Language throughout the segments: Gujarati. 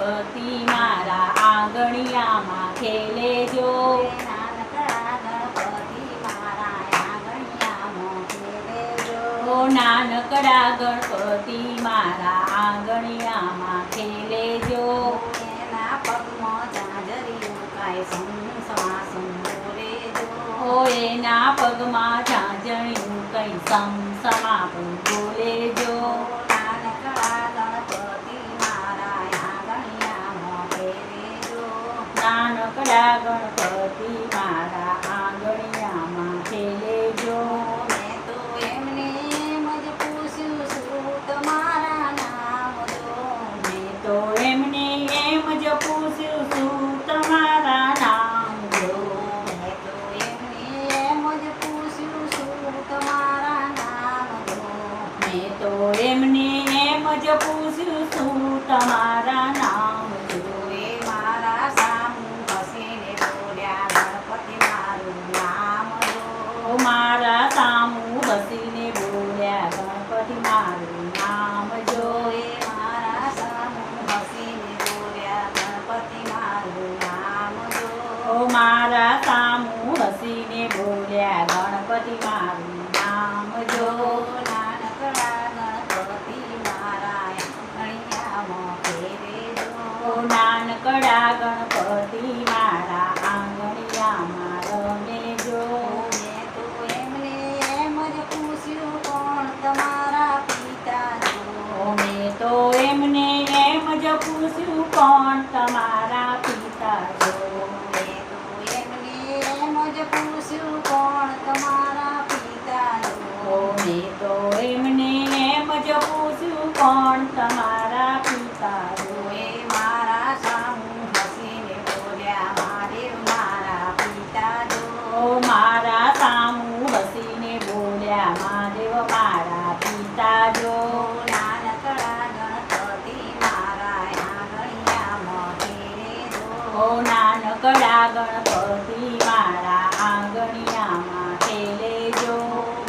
ગણપતિ મારા આંગણિયામાં ખેલે જો. નાનકડા ગણપતિ મારા આંગણિયામાં ખેલે જો. ઓ નાનકડા ગણપતિ મારા આંગણિયામાં ખેલે જો. એના પગમાં ઝાંઝરી ઉકાય સમસમાસમ બોલે જો. ઓ એના પગમાં ઝાંઝણીનું કઈ સમસમા પણ બોલે જો. નાનકડા ગણપતિ મારા આંગણિયામાં ખેલે જો. નાનકડા ગણપતિ મારા આંગણિયામાં ખેલે જો. મેં તો એમને એમ જ પૂછ્યું શું તમારા નામ જો. મેં તો એમને એમ જ પૂછ્યું શું તમારા નામ જો. મેં તો એમને એમ જ પૂછ્યું શું તમારા નામ જો. મેં તો એમને એમ જ પૂછ્યું શું તમારા નામ જો. એ મારા સામું હસીને બોલ્યા ગણપતિ મારું નામ જો. ઓ મારા સામું હસીને બોલ્યા ગણપતિ મારું નામ જો. એ મારા સામું હસીને બોલ્યા ગણપતિ મારું નામ જો. ઓ મારા સામું હસીને બોલ્યા ગણપતિ મારું નામ જો. નાનકડા ગણપતિ મારા આંગણિયામાં ખેલે જો. ઓ નાનકડા ગણપતિ મારા આંગણિયામાં રમે જો. મેં તો એમને એમ જ પૂછ્યું કોણ તમારા પિતા જો. ઓ મેં તો એમને એમ જ પૂછ્યું કોણ તમારા પિતા જો. મેં તો એમને એમ જ પૂછ્યું કોણ તમારા પિતા જો. ઓ મેં તો એમને એમ જ પૂછ્યું કોણ તમારા પિતા જો. એ મારા સામું હસીને બોલ્યા મહાદેવ મારા પિતા જો. ઓ મારા સામું હસીને બોલ્યા મહાદેવ મારા પિતા જો. નાનકડા ગણપતિ મારા આંગણિયામાં ખેલે જો. ઓ નાનકડા ગણપતિ મારા આંગણિયામાં ખેલે જો.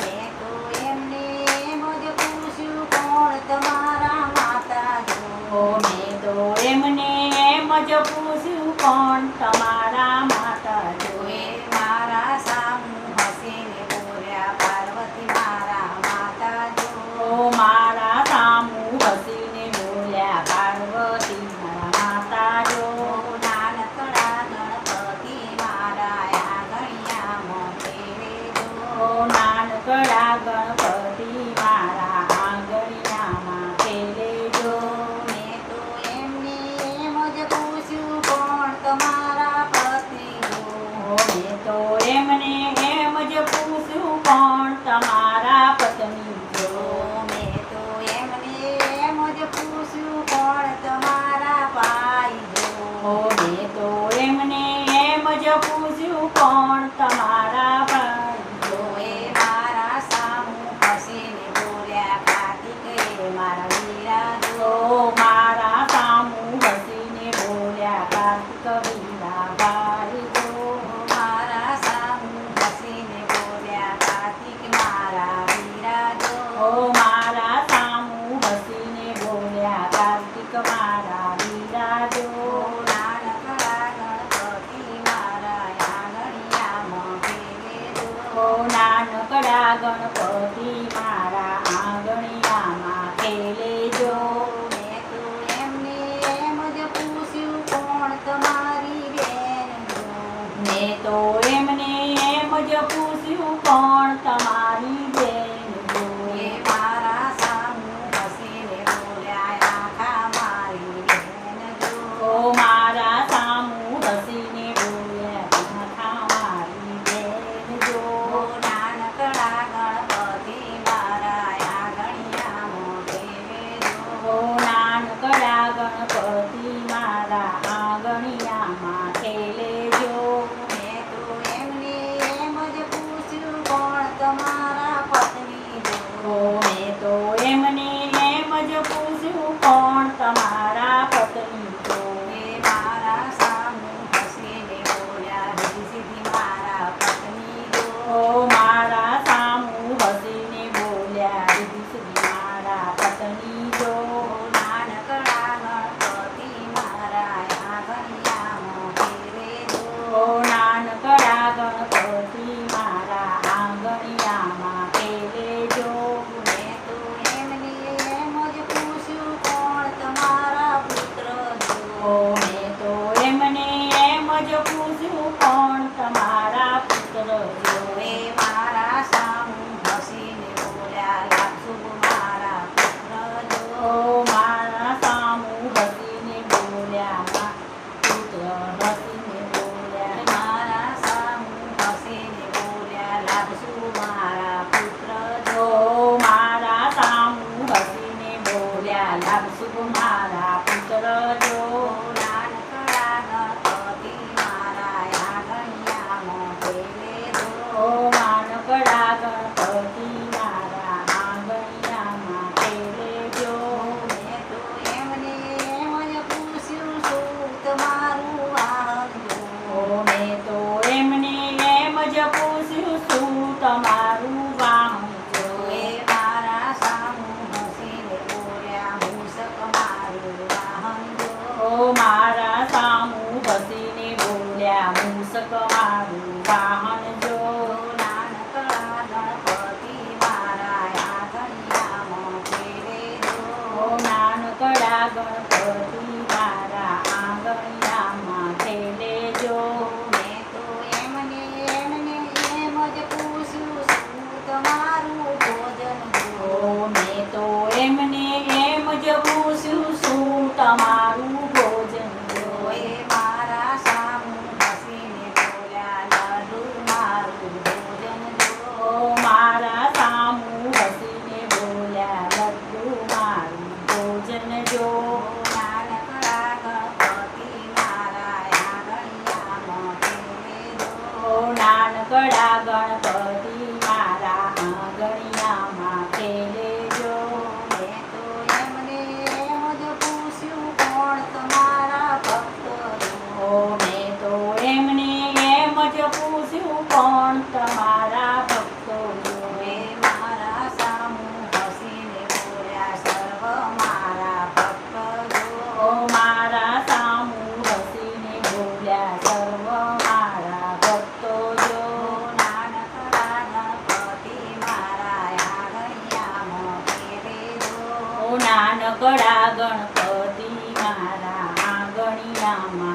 મેં તો એમને એમ જ પૂછ્યું કોણ તમારા માતા જો. ઓ મેં તો એમને એમ જ પૂછ્યું કોણ તમારા માતા જો. એ મારા સામું હસીને બોલ્યા પાર્વતી મારા માતા જો. ઓ મારા સામું હસીને બોલ્યા પાર્વતી મારા માતા જો. નાનકડા ગણપતિ મારા આંગણિયામાં ખેલે જો. ઓ નાનકડા ગણપતિ મારા આંગણિયામાં ખેલે જો. મેં તો એમને એમ જ પૂછ્યું કોણ તમારા પતિ જો. ઓ મેં તો એમને એમ જ પૂછ્યું કોણ તમારા પત્ની જો. મેં તો એમને એમ જ પૂછ્યું કોણ તમારા ભાઈ જો. ઓ મેં તો એમને એમ જ પૂછ્યું કોણ તમારા ભાઈ જો. એ મારા સામું હસીને બોલ્યા કાર્તિક એ મારા વીરા જો. ઓ મારા સામું હસીને બોલ્યા કાર્તિક વીરા ભાઈ જો. મારા સામું હસીને બોલ્યા કાર્તિક મારા વીરા જો. ઓ મારા સામું હસીને બોલ્યા કાર્તિક મારા વીરા જો. નાનકડા ગણપતિ મારા આંગણિયામાં ખેલે જો. ઓ નાનકડા ગણપતિ મારા આંગણિયામાં ખેલે જો. મેં તો એમને એમ જ પૂછ્યું કોણ તમારી બેન જો. મેં તો એમને એમ જ પૂછ્યું કોણ તમારી બેન જો. એ મારા સામું હસીને બોલ્યા આખા મારી બેન જો. ઓ મારા સામું હસીને બોલ્યા આખા મારી બેન જો. નાનકડા ગણપતિ મારા આંગણિયામાં ખેલે જો. ઓ નાનકડા ગણપતિ મારા આંગણિયામાં ખેલે જો. મેં તો એમને એમ જ પૂછ્યું કોણ તમારા પત્ની જો. ઓ મેં તો એમને એમ જ પૂછ્યું કોણ તમારા પત્ની જો. એ મારા સામું હસીને બોલ્યા રીધી સીધી મારા પત્ની જો. ઓ મારા સામું હસીને બોલ્યા રીધી સીધી મારા પત્ની જો. નાનકડા ગણપતિ મારા પાહણજો. નાનકડા ગણપતિ મારા આંગણિયામાં ખેલેજો. ઓ નાનકડા ગણપતિ મારા આંગણિયામાં ખેલેજો. મેં તો એમને એમ જ પૂછ્યું શું તમારું ભોજન ઓ જો. મેં તો એમને એમ જ પૂછ્યું શું તમારું ભોજન જો. એ મારા સામું હસીને બોલ્યા લડ્ડુ મારું ભોજન ઓ જો. મારા સામું હસીને બોલ્યા લડ્ડુ મારું ભોજન જો. નાનકડા ગણપતિ મારા આંગણિયામાં ખેલેજો. ઓ નાનકડા ગણપતિ મારા આંગણિયામાં ખેલેજો. મેં તો એમને એમ જ પૂછ્યું કોણ તમારા ભક્ત ઓ મેં તો એમને એમ જ પૂછ્યું કોણ તમારા ભક્તો જો. એ મારા સામું હસીને બોલ્યા સર્વ મારા ભક્ત ઓ જો. મારા સામું હસીને બોલ્યા સર્વ મારા ભક્તો જો. નાનકડા ગણપતિ મારા આંગણિયામાં ખેલેજો. ઓ નાનકડા ગણપતિ મારા આંગણિયામાં